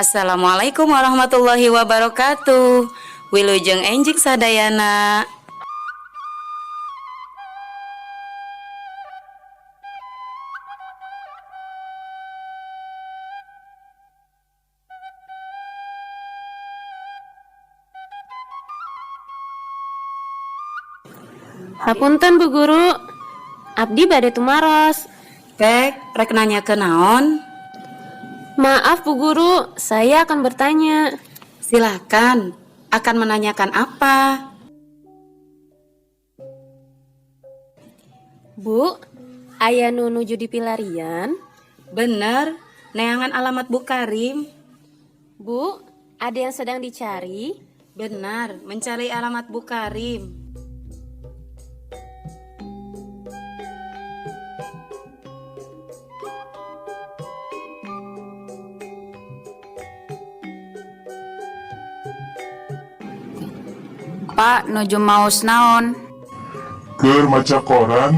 Assalamualaikum warahmatullahi wabarakatuh. Wilujeng enjing sadayana. Hapunten Bu Guru, abdi bade tumaros. Rek nanya ke naon? Maaf Bu Guru, saya akan bertanya. Silakan, akan menanyakan apa? Bu, aya nu nuju di pilarian? Bener, neangan alamat Bu Karim. Bu, ada yang sedang dicari? Benar, mencari alamat Bu Karim. Pak, nuju maos naon? Keur maca koran,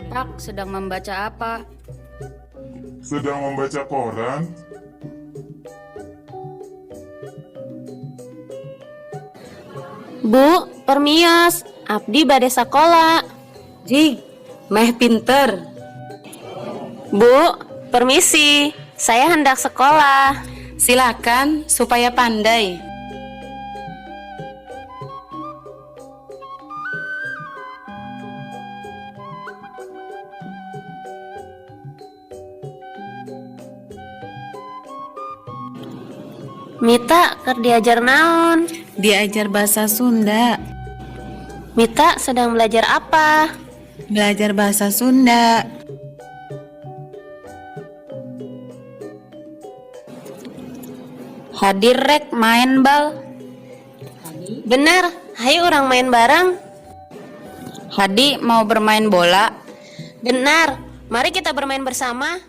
Pak, sedang membaca apa? sedang membaca koran, Bu, permios, abdi bade sakola. Jig, meh pinter. Bu, permisi, saya hendak sekolah. Silakan supaya pandai. Mita, keur diajar naon? Diajar bahasa Sunda. Mita sedang belajar apa? Belajar bahasa Sunda. Hadir rek main bal. Bener, hayu orang main bareng. Hadi mau bermain bola. Benar, mari kita bermain bersama.